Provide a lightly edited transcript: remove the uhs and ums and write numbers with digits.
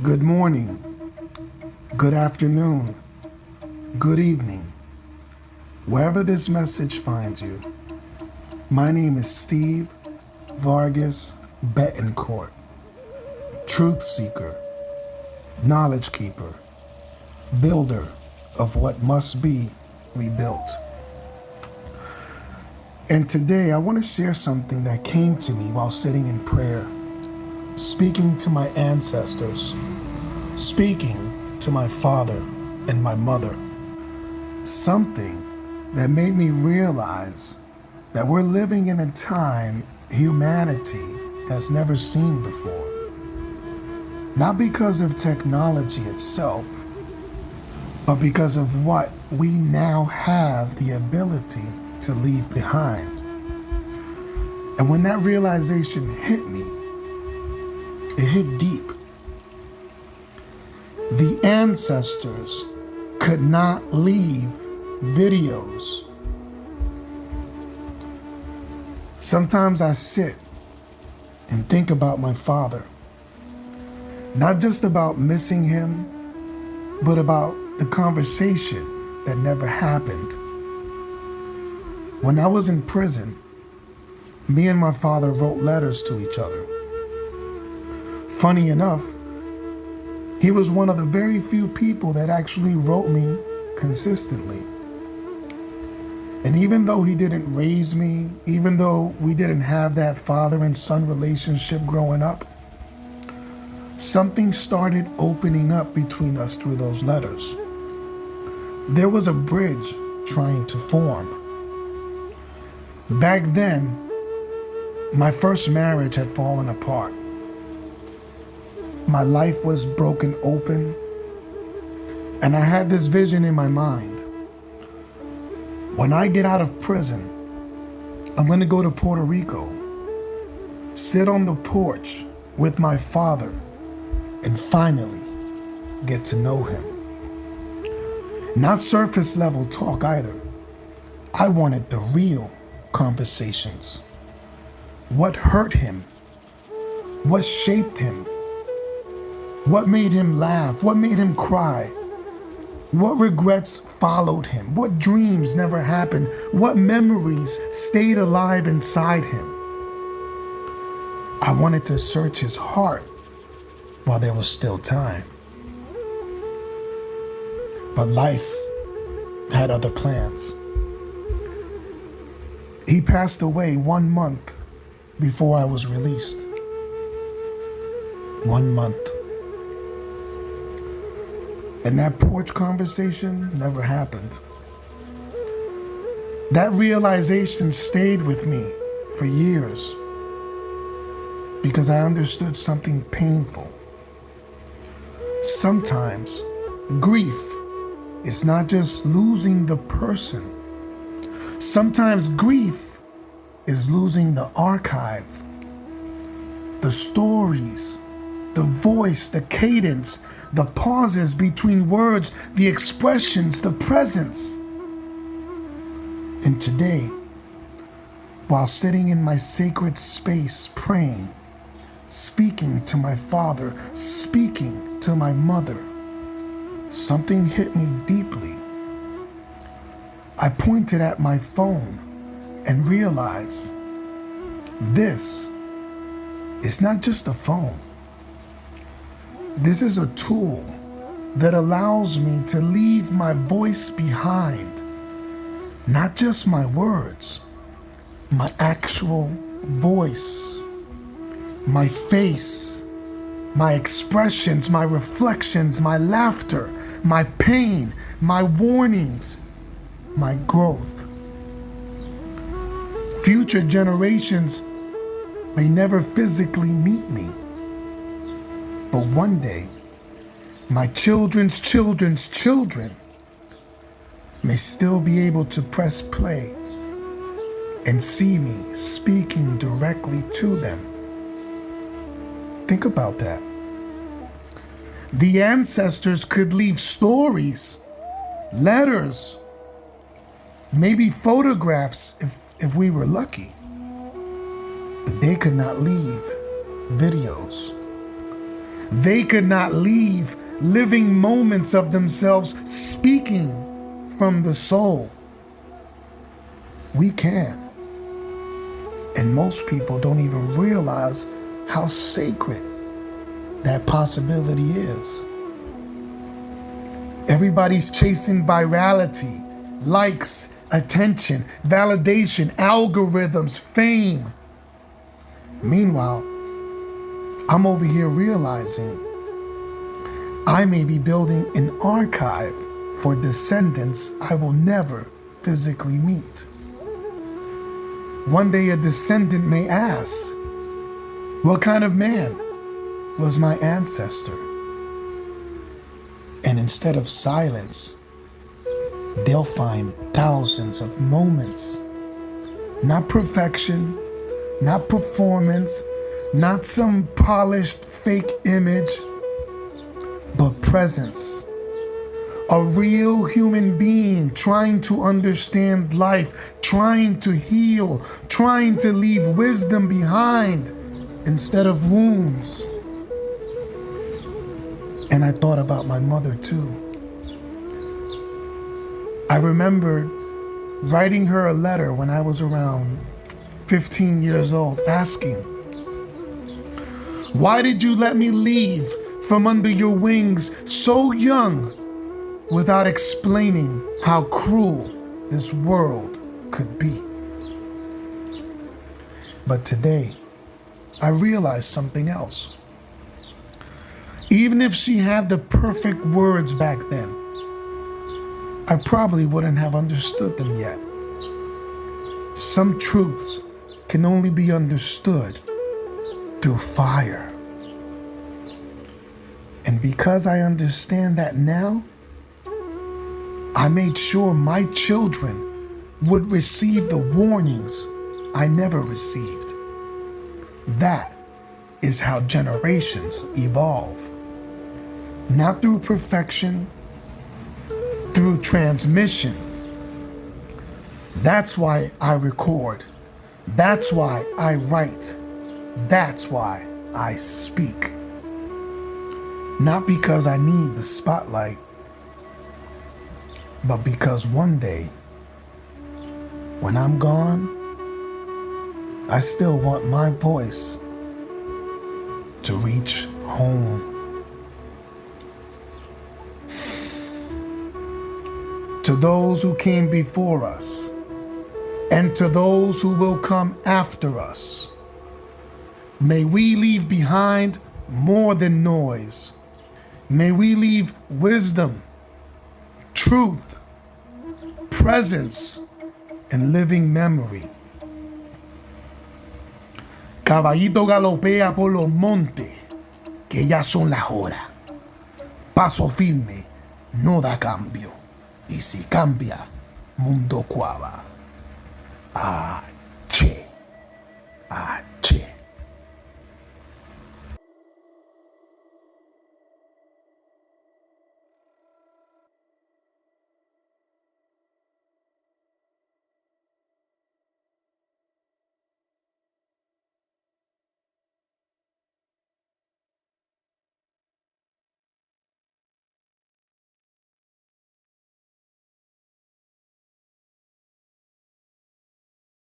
Good morning, good afternoon, good evening, wherever this message finds you. My name is Steve Vargas Betancourt, truth seeker, knowledge keeper, builder of what must be rebuilt. And today I want to share something that came to me while sitting in prayer, speaking to my ancestors, speaking to my father and my mother. Something that made me realize that we're living in a time humanity has never seen before. Not because of technology itself, but because of what we now have the ability to leave behind. And when that realization hit me, it hit deep. The ancestors could not leave videos. Sometimes I sit and think about my father, not just about missing him, but about the conversation that never happened. When I was in prison, me and my father wrote letters to each other. Funny enough, he was one of the very few people that actually wrote me consistently. And even though he didn't raise me, even though we didn't have that father and son relationship growing up, something started opening up between us through those letters. There was a bridge trying to form. Back then, my first marriage had fallen apart. My life was broken open, and I had this vision in my mind. When I get out of prison, I'm going to go to Puerto Rico, sit on the porch with my father, and finally get to know him. Not surface level talk either. I wanted the real conversations. What hurt him? What shaped him? What made him laugh? What made him cry? What regrets followed him? What dreams never happened? What memories stayed alive inside him? I wanted to search his heart while there was still time. But life had other plans. He passed away 1 month before I was released. 1 month. And that porch conversation never happened. That realization stayed with me for years because I understood something painful. Sometimes grief is not just losing the person. Sometimes grief is losing the archive, the stories, the voice, the cadence, the pauses between words, the expressions, the presence. And today, while sitting in my sacred space praying, speaking to my father, speaking to my mother, something hit me deeply. I pointed at my phone and realized this is not just a phone. This is a tool that allows me to leave my voice behind, not just my words, my actual voice, my face, my expressions, my reflections, my laughter, my pain, my warnings, my growth. Future generations may never physically meet me, but one day, my children's children's children may still be able to press play and see me speaking directly to them. Think about that. The ancestors could leave stories, letters, maybe photographs if we were lucky, but they could not leave videos. They could not leave living moments of themselves speaking from the soul. We can. And most people don't even realize how sacred that possibility is. Everybody's chasing virality, likes, attention, validation, algorithms, fame. Meanwhile, I'm over here realizing I may be building an archive for descendants I will never physically meet. One day a descendant may ask, what kind of man was my ancestor? And instead of silence, they'll find thousands of moments. Not perfection, not performance, not some polished fake image, but presence. A real human being trying to understand life, trying to heal, trying to leave wisdom behind instead of wounds. And I thought about my mother too. I remembered writing her a letter when I was around 15 years old, asking, why did you let me leave from under your wings so young without explaining how cruel this world could be? But today, I realized something else. Even if she had the perfect words back then, I probably wouldn't have understood them yet. Some truths can only be understood through fire. And because I understand that now, I made sure my children would receive the warnings I never received. That is how generations evolve. Not through perfection, through transmission. That's why I record. That's why I write. That's why I speak. Not because I need the spotlight, but because one day, when I'm gone, I still want my voice to reach home. To those who came before us, and to those who will come after us, may we leave behind more than noise. May we leave wisdom, truth, presence, and living memory. Caballito galopea por los montes, que ya son las horas. Paso firme, no da cambio. Y si cambia, mundo cuava. Ache, ache.